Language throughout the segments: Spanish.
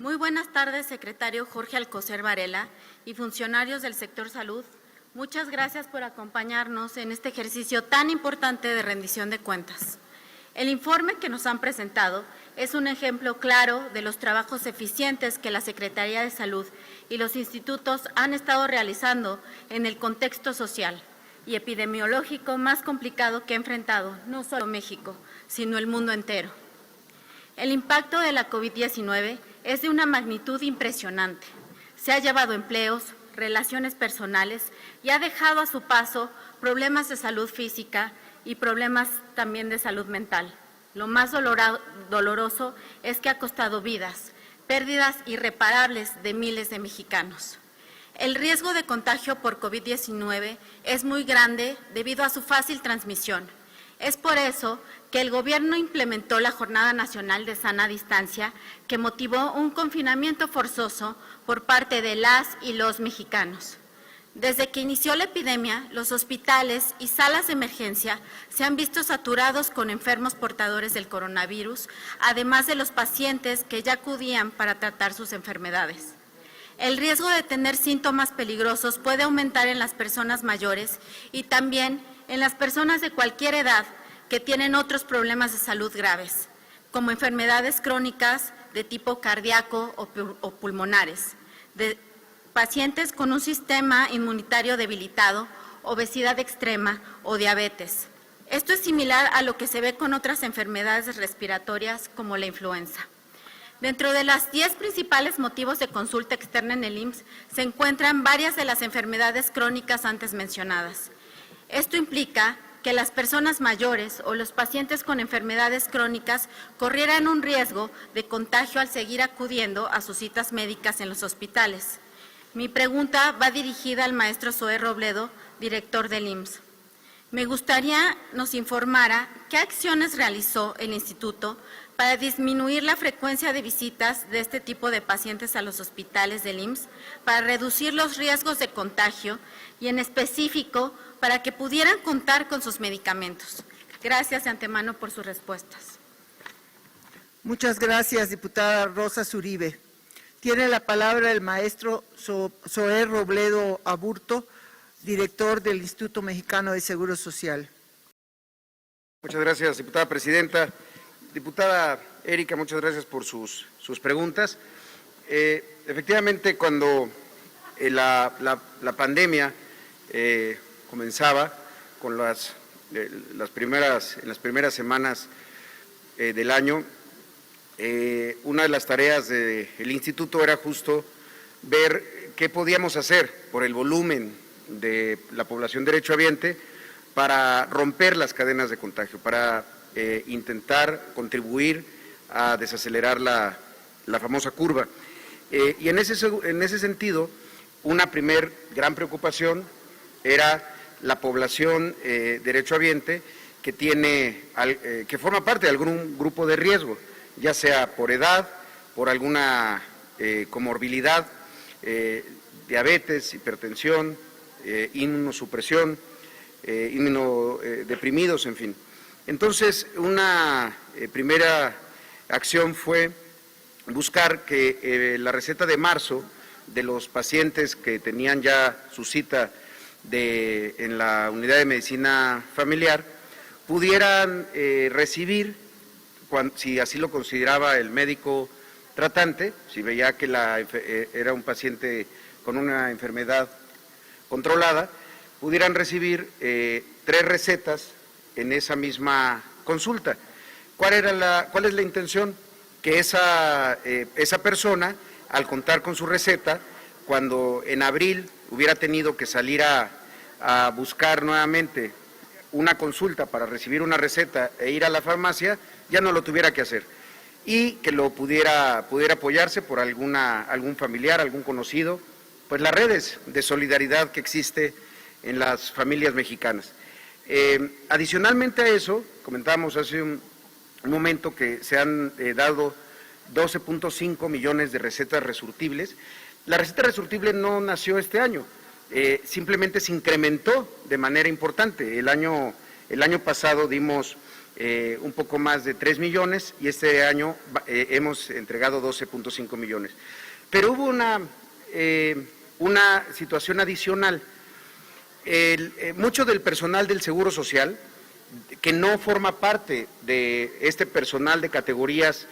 Muy buenas tardes, secretario Jorge Alcocer Varela y funcionarios del sector salud. Muchas gracias por acompañarnos en este ejercicio tan importante de rendición de cuentas. El informe que nos han presentado es un ejemplo claro de los trabajos eficientes que la Secretaría de Salud y los institutos han estado realizando en el contexto social y epidemiológico más complicado que ha enfrentado no solo México, sino el mundo entero. El impacto de la COVID-19 es de una magnitud impresionante. Se ha llevado empleos, relaciones personales y ha dejado a su paso problemas de salud física y problemas también de salud mental. Lo más doloroso es que ha costado vidas, pérdidas irreparables de miles de mexicanos. El riesgo de contagio por COVID-19 es muy grande debido a su fácil transmisión. Es por eso que el Gobierno implementó la Jornada Nacional de Sana Distancia, que motivó un confinamiento forzoso por parte de las y los mexicanos. Desde que inició la epidemia, los hospitales y salas de emergencia se han visto saturados con enfermos portadores del coronavirus, además de los pacientes que ya acudían para tratar sus enfermedades. El riesgo de tener síntomas peligrosos puede aumentar en las personas mayores y también en las personas de cualquier edad que tienen otros problemas de salud graves, como enfermedades crónicas de tipo cardíaco o pulmonares, de pacientes con un sistema inmunitario debilitado, obesidad extrema o diabetes. Esto es similar a lo que se ve con otras enfermedades respiratorias como la influenza. Dentro de los 10 principales motivos de consulta externa en el IMSS se encuentran varias de las enfermedades crónicas antes mencionadas. Esto implica que las personas mayores o los pacientes con enfermedades crónicas corrieran un riesgo de contagio al seguir acudiendo a sus citas médicas en los hospitales. Mi pregunta va dirigida al maestro Zoé Robledo, director del IMSS. Me gustaría nos informara qué acciones realizó el instituto para disminuir la frecuencia de visitas de este tipo de pacientes a los hospitales del IMSS, para reducir los riesgos de contagio y en específico para que pudieran contar con sus medicamentos. Gracias de antemano por sus respuestas. Muchas gracias, diputada Rosa Zuribe. Tiene la palabra el maestro Zoé Robledo Aburto, director del Instituto Mexicano de Seguro Social. Muchas gracias, diputada presidenta. Diputada Erika, muchas gracias por sus preguntas. Efectivamente, cuando la pandemia comenzaba con en las primeras semanas del año, una de las tareas del instituto era justo ver qué podíamos hacer por el volumen de la población derechohabiente para romper las cadenas de contagio, para intentar contribuir a desacelerar la famosa curva. Y en ese sentido, una primer gran preocupación era la población derechohabiente que forma parte de algún grupo de riesgo, ya sea por edad, por alguna comorbilidad, diabetes, hipertensión, inmunosupresión, inmunodeprimidos, en fin. Entonces, una primera acción fue buscar que la receta de marzo de los pacientes que tenían ya su cita en la unidad de medicina familiar pudieran recibir, si así lo consideraba el médico tratante, si veía que era un paciente con una enfermedad controlada, pudieran recibir 3 recetas en esa misma consulta. ¿Cuál es la intención? Que esa persona, al contar con su receta, cuando en abril hubiera tenido que salir a buscar nuevamente una consulta para recibir una receta e ir a la farmacia, ya no lo tuviera que hacer y que lo pudiera apoyarse por algún familiar, algún conocido, pues las redes de solidaridad que existe en las familias mexicanas. Adicionalmente a eso, comentábamos hace un momento que se han dado 12.5 millones de recetas resurtibles. La receta resurtible no nació este año, simplemente se incrementó de manera importante. El año pasado dimos un poco más de 3 millones y este año hemos entregado 12.5 millones. Pero hubo una situación adicional. Mucho del personal del Seguro Social, que no forma parte de este personal de categorías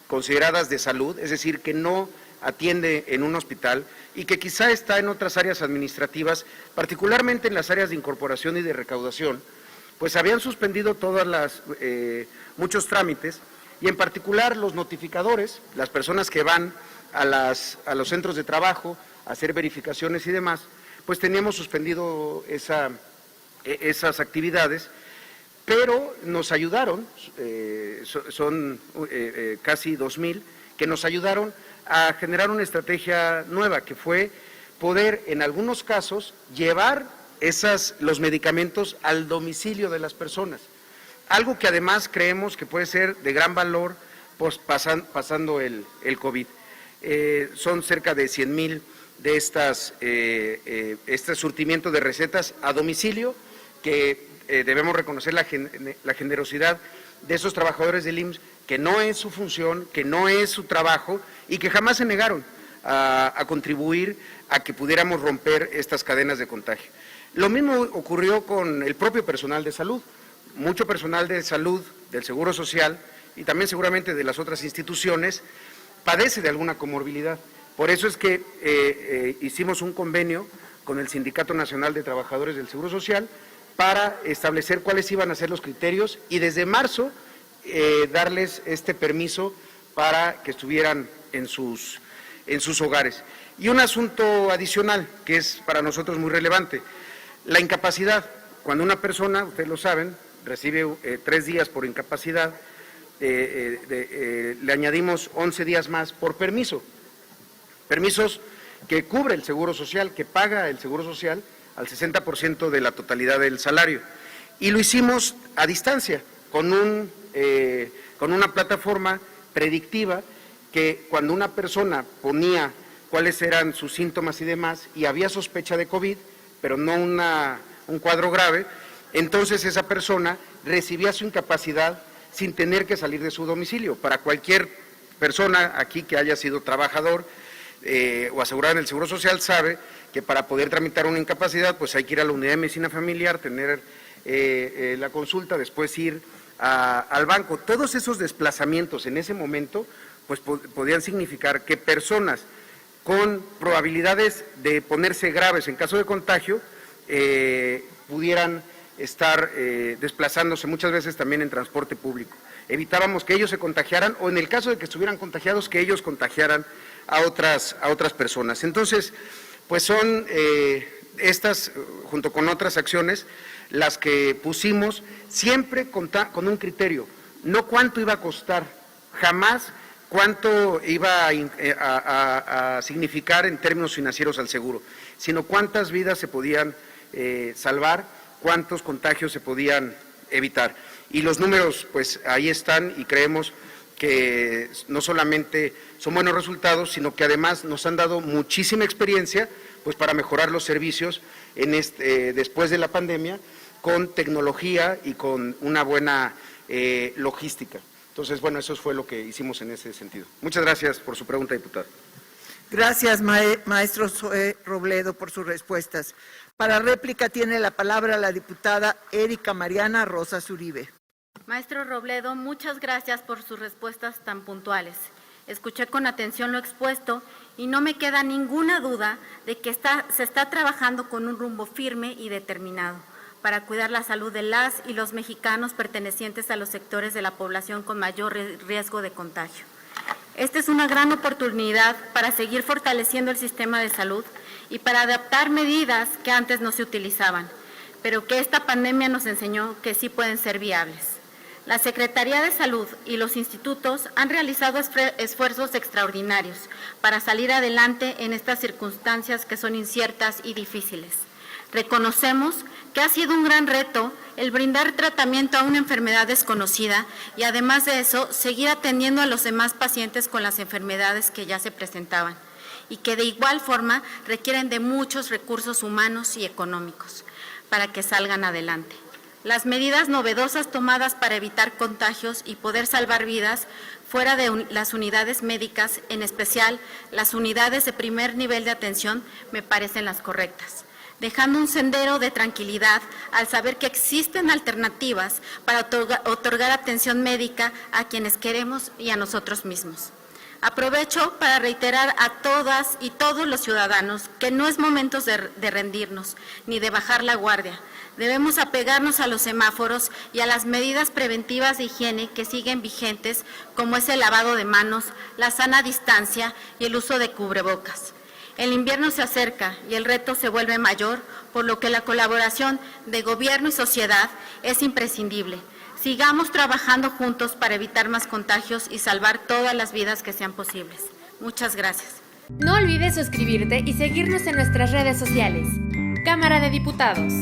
consideradas de salud, es decir, que no atiende en un hospital y que quizá está en otras áreas administrativas, particularmente en las áreas de incorporación y de recaudación, pues habían suspendido muchos trámites y en particular los notificadores, las personas que van a los centros de trabajo a hacer verificaciones y demás, pues teníamos suspendido esas actividades, pero nos ayudaron, son casi 2,000, que nos ayudaron a generar una estrategia nueva, que fue poder, en algunos casos, llevar los medicamentos al domicilio de las personas. Algo que además creemos que puede ser de gran valor pues, pasando el COVID. Son cerca de 100,000 de este surtimiento de recetas a domicilio, que debemos reconocer la generosidad de esos trabajadores del IMSS, que no es su función, que no es su trabajo y que jamás se negaron a contribuir a que pudiéramos romper estas cadenas de contagio. Lo mismo ocurrió con el propio personal de salud. Mucho personal de salud, del Seguro Social y también seguramente de las otras instituciones padece de alguna comorbilidad. Por eso es que hicimos un convenio con el Sindicato Nacional de Trabajadores del Seguro Social para establecer cuáles iban a ser los criterios y desde marzo darles este permiso para que estuvieran en sus hogares. Y un asunto adicional que es para nosotros muy relevante, la incapacidad. Cuando una persona, ustedes lo saben, recibe 3 días por incapacidad, le añadimos 11 días más por permisos que cubre el Seguro Social, que paga el Seguro Social al 60% de la totalidad del salario. Y lo hicimos a distancia, con una plataforma predictiva que cuando una persona ponía cuáles eran sus síntomas y demás, y había sospecha de COVID, pero no un cuadro grave, entonces esa persona recibía su incapacidad sin tener que salir de su domicilio. Para cualquier persona aquí que haya sido trabajador o asegurado en el Seguro Social sabe que para poder tramitar una incapacidad pues hay que ir a la unidad de medicina familiar, tener la consulta, después ir al banco. Todos esos desplazamientos en ese momento pues podían significar que personas con probabilidades de ponerse graves en caso de contagio pudieran estar desplazándose muchas veces también en transporte público. Evitábamos que ellos se contagiaran o en el caso de que estuvieran contagiados que ellos contagiaran a otras personas. Entonces, pues son estas, junto con otras acciones, las que pusimos siempre con un criterio, no cuánto iba a costar, jamás cuánto iba a significar en términos financieros al seguro, sino cuántas vidas se podían salvar, cuántos contagios se podían evitar. Y los números, pues ahí están y creemos que no solamente son buenos resultados, sino que además nos han dado muchísima experiencia pues para mejorar los servicios después de la pandemia con tecnología y con una buena logística. Entonces, bueno, eso fue lo que hicimos en ese sentido. Muchas gracias por su pregunta, diputado. Gracias, maestro Zoé Robledo, por sus respuestas. Para réplica tiene la palabra la diputada Erika Mariana Rosas Uribe. Maestro Robledo, muchas gracias por sus respuestas tan puntuales. Escuché con atención lo expuesto y no me queda ninguna duda de que se está trabajando con un rumbo firme y determinado para cuidar la salud de las y los mexicanos pertenecientes a los sectores de la población con mayor riesgo de contagio. Esta es una gran oportunidad para seguir fortaleciendo el sistema de salud y para adaptar medidas que antes no se utilizaban, pero que esta pandemia nos enseñó que sí pueden ser viables. La Secretaría de Salud y los institutos han realizado esfuerzos extraordinarios para salir adelante en estas circunstancias que son inciertas y difíciles. Reconocemos que ha sido un gran reto el brindar tratamiento a una enfermedad desconocida y además de eso, seguir atendiendo a los demás pacientes con las enfermedades que ya se presentaban y que de igual forma requieren de muchos recursos humanos y económicos para que salgan adelante. Las medidas novedosas tomadas para evitar contagios y poder salvar vidas fuera de las unidades médicas, en especial las unidades de primer nivel de atención, me parecen las correctas, dejando un sendero de tranquilidad al saber que existen alternativas para otorgar atención médica a quienes queremos y a nosotros mismos. Aprovecho para reiterar a todas y todos los ciudadanos que no es momento de rendirnos ni de bajar la guardia. Debemos apegarnos a los semáforos y a las medidas preventivas de higiene que siguen vigentes, como es el lavado de manos, la sana distancia y el uso de cubrebocas. El invierno se acerca y el reto se vuelve mayor, por lo que la colaboración de gobierno y sociedad es imprescindible. Sigamos trabajando juntos para evitar más contagios y salvar todas las vidas que sean posibles. Muchas gracias. No olvides suscribirte y seguirnos en nuestras redes sociales. Cámara de Diputados.